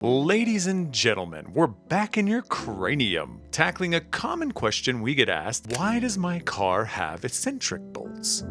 Ladies and gentlemen, we're back in your cranium, tackling a common question we get asked: why does my car have eccentric bolts?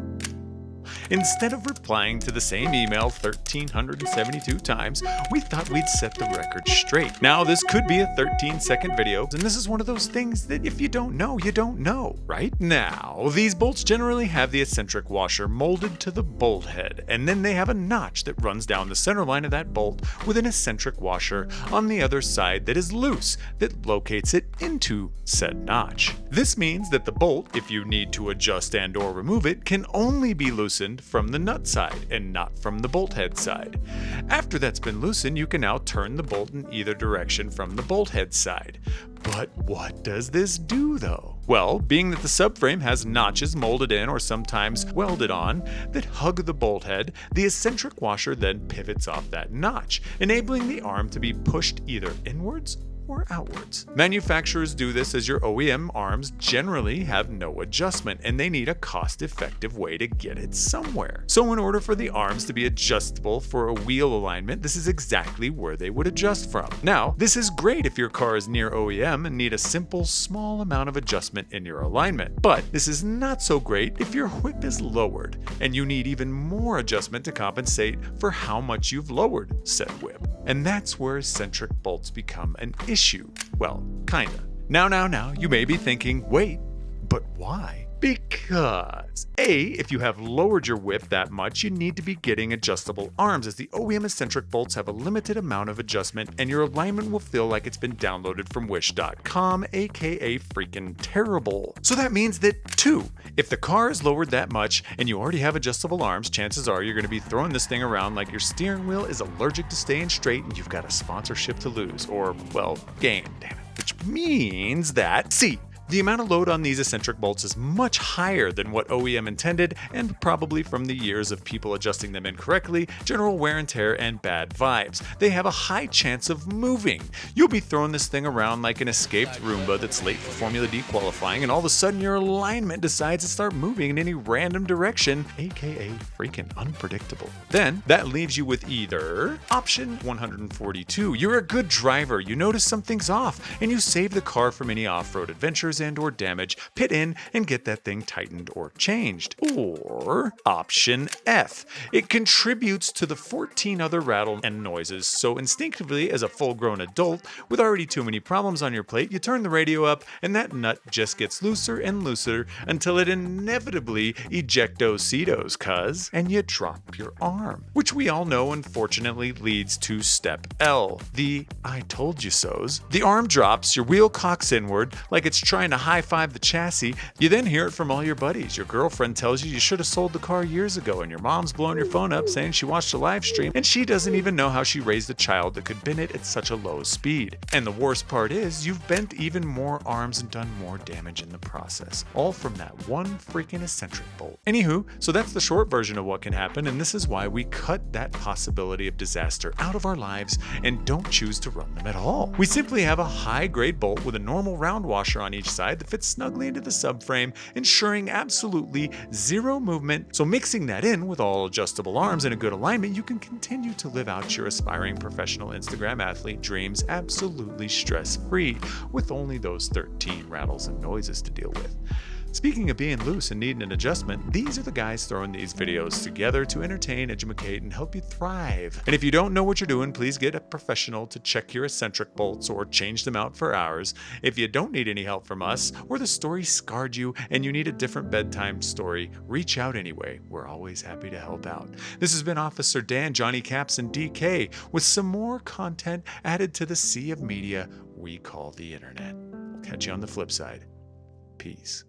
Instead of replying to the same email 1,372 times, we thought we'd set the record straight. Now, this could be a 13-second video, and this is one of those things that if you don't know, you don't know, right? Now, these bolts generally have the eccentric washer molded to the bolt head, and then they have a notch that runs down the center line of that bolt with an eccentric washer on the other side that is loose, that locates it into said notch. This means that the bolt, if you need to adjust and or remove it, can only be loosened from the nut side and not from the bolt head side. After that's been loosened, you can now turn the bolt in either direction from the bolt head side. But what does this do though? Well, being that the subframe has notches molded in or sometimes welded on that hug the bolt head, the eccentric washer then pivots off that notch, enabling the arm to be pushed either inwards or outwards. Manufacturers do this as your OEM arms generally have no adjustment and they need a cost-effective way to get it somewhere. So in order for the arms to be adjustable for a wheel alignment, this is exactly where they would adjust from. Now, this is great if your car is near OEM and need a simple, small amount of adjustment in your alignment. But this is not so great if your whip is lowered and you need even more adjustment to compensate for how much you've lowered said whip. And that's where eccentric bolts become an issue. Well, kinda. Now, you may be thinking, wait, but why? Because A, if you have lowered your whip that much, you need to be getting adjustable arms, as the OEM eccentric bolts have a limited amount of adjustment and your alignment will feel like it's been downloaded from wish.com, aka freaking terrible. So that means that 2, if the car is lowered that much and you already have adjustable arms, chances are you're going to be throwing this thing around like your steering wheel is allergic to staying straight and you've got a sponsorship to lose, or, well, gain, damn it. Which means that C, the amount of load on these eccentric bolts is much higher than what OEM intended, and probably from the years of people adjusting them incorrectly, general wear and tear, and bad vibes. They have a high chance of moving. You'll be throwing this thing around like an escaped Roomba that's late for Formula D qualifying, and all of a sudden your alignment decides to start moving in any random direction, aka freaking unpredictable. Then, that leaves you with either option 142. You're a good driver, you notice something's off, and you save the car from any off-road adventures and or damage, pit in and get that thing tightened or changed. Or option F, it contributes to the 14 other rattle and noises, so instinctively as a full-grown adult with already too many problems on your plate, you turn the radio up and that nut just gets looser and looser until it inevitably ejecto-cedos, and you drop your arm, which we all know unfortunately leads to step L, the I told you so's. The arm drops, your wheel cocks inward like it's trying to high-five the chassis. You then hear it from all your buddies. Your girlfriend tells you should have sold the car years ago, and your mom's blowing your phone up saying she watched a live stream and she doesn't even know how she raised a child that could bend it at such a low speed. And the worst part is you've bent even more arms and done more damage in the process, all from that one freaking eccentric bolt. Anywho, so that's the short version of what can happen, and this is why we cut that possibility of disaster out of our lives and don't choose to run them at all. We simply have a high-grade bolt with a normal round washer on each side that fits snugly into the subframe, ensuring absolutely zero movement. So mixing that in with all adjustable arms and a good alignment, you can continue to live out your aspiring professional Instagram athlete dreams absolutely stress-free, with only those 13 rattles and noises to deal with. Speaking of being loose and needing an adjustment, these are the guys throwing these videos together to entertain, educate, and help you thrive. And if you don't know what you're doing, please get a professional to check your eccentric bolts or change them out for ours. If you don't need any help from us, or the story scarred you and you need a different bedtime story, reach out anyway. We're always happy to help out. This has been Officer Dan, Johnny Caps, and DK with some more content added to the sea of media we call the internet. We'll catch you on the flip side. Peace.